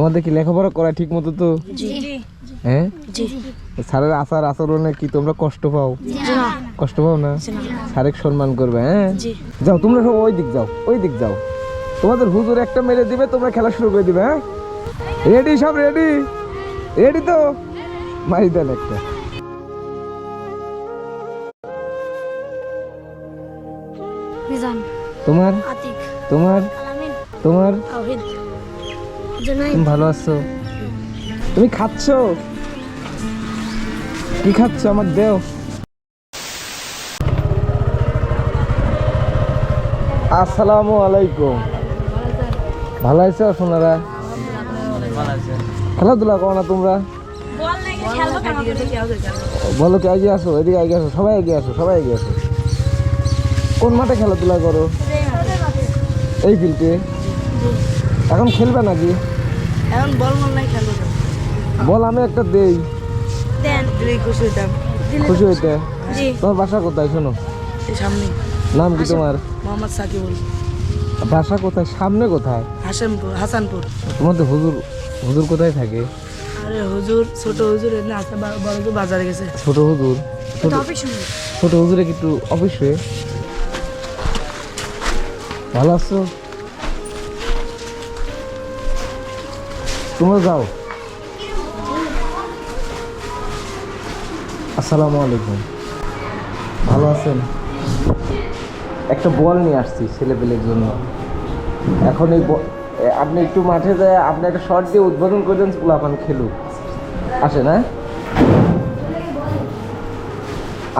তোমাদের কি লেখাপড়া করা ঠিক মতো তো? হ্যাঁ, স্যারের আচার আচরণে কি তোমরা কষ্ট পাও? কষ্ট পাও না? স্যারের সম্মান করবে। হ্যাঁ, যাও তোমরা সব ওই দিক যাও, ওই দিক যাও। তোমাদের হুজুর একটা মেরে দিবে, তোমরা খেলা শুরু করে দিবে। হ্যাঁ, রেডি? সব রেডি? রেডি তো? মারি দেন একটা। তোমার তোমার তোমার তুমি ভালো আছো? তুমি খাচ্ছ কি খাচ্ছ? আমার দেও। আসসালামু আলাইকুম। ভালো আছো সোনারা? খেলাধুলা করো না তোমরা? বলো কি এগিয়ে আসো, এদিকে এগিয়ে আসো, সবাই এগিয়ে আসো, সবাই এগিয়ে আসো। কোন মাঠে খেলাধুলা করো? এই ফিল্ডে। এখন খেলবে নাকি? এখন বল মন নাই খেলবো। বল আমি একটা দেই, দেন দিলে খুশি হইতাম। খুশি হইতে। জি। তোমার বাসা কোথায় শোনো? এই সামনে। নাম কি তোমার? মোহাম্মদ সাকিবুল। বাসা কোথায়? সামনে কোথায়? হাসানপুর। তোমাদের হুজুর হুজুর কোথায় থাকে? আরে হুজুর, ছোট হুজুর এনে আসতে বড় হুজুর বাজারে গেছে। ছোট হুজুর? ছোট হুজুরে একটু অফিসে। ভালো আছো? তোমরা যাও। আসসালামু আলাইকুম। ভালো আছেন? একটা বল নিয়ে আসছি ছেলেপেলের জন্য। এখন এই আপনি একটু মাঠে যায়, আপনি একটা শট দিয়ে উদ্বোধন করে দেন, পোলাপান খেলুক। আসে না?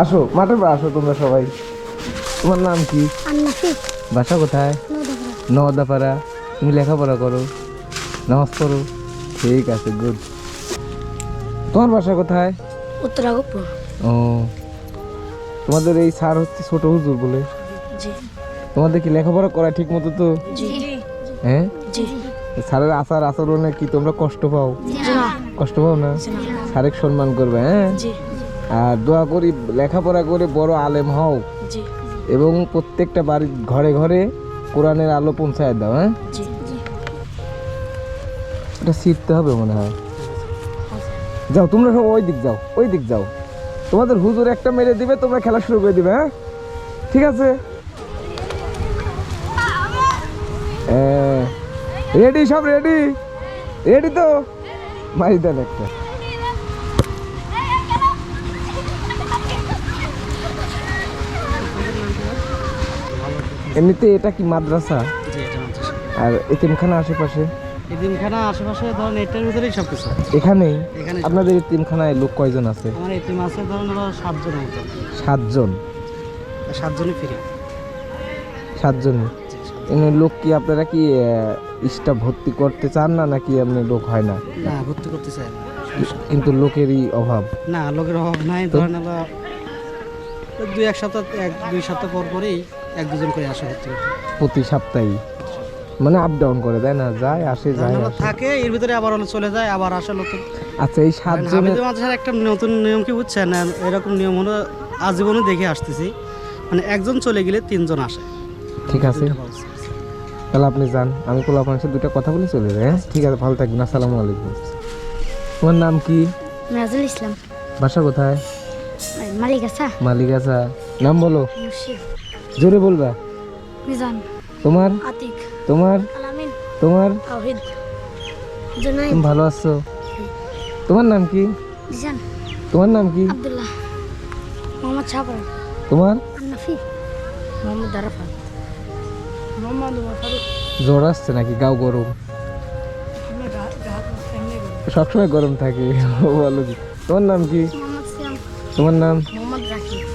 আসো মাঠে আসো তোমরা সবাই। তোমার নাম কি? বাসা কোথায়? নওদাপাড়া। তুমি লেখাপড়া করো, নামাজ পড়ো? ঠিক আছে, গুড। তোমার বাসা কোথায়? উত্তরাগপুর। ও, তোমাদের এই স্যার হচ্ছে ছোট হুজুর বলে? জি। তোমাদের কি লেখাপড়া করা ঠিক মতো তো? জি। হ্যাঁ, জি। স্যারের আচার আচরণে কি তোমরা কষ্ট পাও? কষ্ট পাও না? স্যারের সম্মান করবে। হ্যাঁ, আর দোয়া করি লেখাপড়া করে বড় আলেম হও এবং প্রত্যেকটা বাড়ির ঘরে ঘরে কোরআনের আলো পৌঁছায় দাও। হ্যাঁ, এটা শিখতে হবে মনে হয়। যাও তোমরা সব ওই দিক যাও, ওই দিক যাও। তোমাদের হুজুর একটা মেরে দিবে, তোমরা খেলা শুরু করে দিবে। হ্যাঁ, ঠিক আছে? রেডি? সব রেডি? রেডি তো? মারি দেন একটা। এমনিতে এটা কি মাদ্রাসা? আর এতিমখানা আশেপাশে? এতিমখানা আশেপাশে ধরেন এটার ভিতরেই সব কিছু এখানেই? আপনাদের এতিমখানায় লোক কয়জন আছে? আমার এতিম আছে ধরেন হলো 7 জন মতো। 7 জন? 7 জনই ফ্রি। 7 জনই? এমনি লোক কি আপনারা কি স্টাফ ভর্তি করতে চান না, নাকি এমনি লোক হয় না? না, ভর্তি করতে চাই না, কিন্তু লোকেরই অভাব? না, লোকের অভাব নাই। ধরেন হলো 2-1 সপ্তাহ 1-2 সপ্তাহ পর পরেই 1-2 জন করে আসে ভর্তি করতে। প্রতি সপ্তাহে? মানে আপ ডাউন করে, তাই না? যায় আসে, যায় আসে থাকে, এর ভিতরে আবার হলো চলে যায়, আবার আসে লোক। আচ্ছা, এই 7 জনের মাদ্রাসার একটা নতুন নিয়ম কি বুঝছেন? এরকম নিয়ম হলো আজীবনে দেখে আসতেছি, মানে একজন চলে গেলে 3 জন আসে। ঠিক আছে, তাহলে আপনি যান, আমি পোলাপানের সাথে 2টা কথা বলে চলে যাই। হ্যাঁ, ঠিক আছে, ভালো থাকবেন। আসসালামু আলাইকুম। তোমার নাম কি? নাজুল ইসলাম। বাসা কোথায়? মালিকাসা। মালিকাসা। নাম বলো, জোরে বলবা। মিজান। তোমার? আতিক। তোমার? আলামিন। তোমার? তাওহীদ। তুমি ভালো আছো? তোমার নাম কি? জিজান। তোমার নাম কি? আব্দুল্লাহ। মোহাম্মদ শাহপুর। তোমার? আন্নাফি। মোহাম্মদ আরাফাত। মোহাম্মদ ফারুক। জ্বর আসছে নাকি? গাও গরম? সবসময় গরম থাকে। বলো কি, তোমার নাম কি? মোহাম্মদ সিয়াম। তোমার নাম? মোহাম্মদ রাকিব।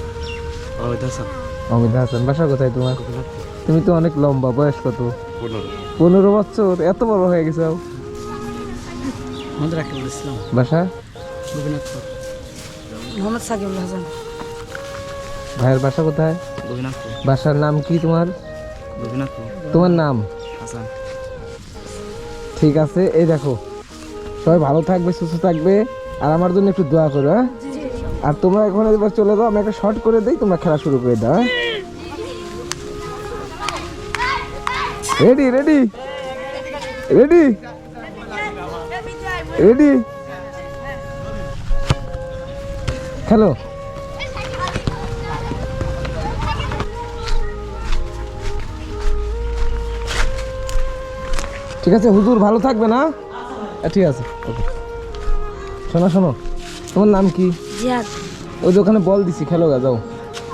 অমিত হাসান। অমিত হাসান। বাসা কোথায় তোমার? তুমি তো অনেক লম্বা, বয়স কত? 15 বছর? এত বড় হয়ে গেছো। মোহাম্মদ রাকিবুল ইসলাম। বাসা? গোবিনাথপুর। মোহাম্মদ সাকিবুল হাসান। ভাইয়ের বাসা কোথায়? গোবিনাথপুর। বাসার নাম কি তোমার? গোবিনাথপুর। তোমার নাম? হাসান। ঠিক আছে, এই দেখো, সবাই ভালো থাকবে, সুস্থ থাকবে, আর আমার জন্য একটু দোয়া করো। হ্যাঁ, আর তোমরা এখন এবার চলে যাও, আমি একটা শর্ট করে দিই, তোমরা খেলা শুরু করে দাও। রেডি? রেডি? রেডি? রেডি খেলো। ঠিক আছে হুজুর ভালো থাকবে না? ঠিক আছে ওকে। শোনো শোনো, তোমার নাম কি? জিয়াদ। ওই যে ওখানে বল দিছি, খেলো গা, যাও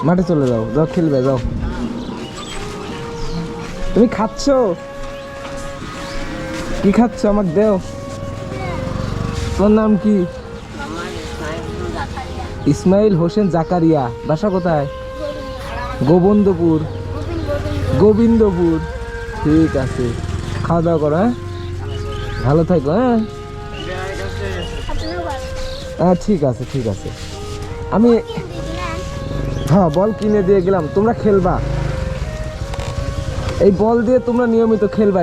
মাঠে চলে যাও, যাও খেলবে যাও। তুমি খাচ্ছ কি খাচ্ছ আমাকে দেও। তোমার নাম কি? ইসমাইল হোসেন জাকারিয়া। বাসা কোথায়? গোবিন্দপুর। গোবিন্দপুর, ঠিক আছে। খাওয়া দাওয়া করো, হ্যাঁ ভালো থাকো, হ্যাঁ হ্যাঁ ঠিক আছে ঠিক আছে। আমি হ্যাঁ বল কিনে দিয়ে গেলাম, তোমরা খেলবা, এই বল দিয়ে তোমরা নিয়মিত খেলবা।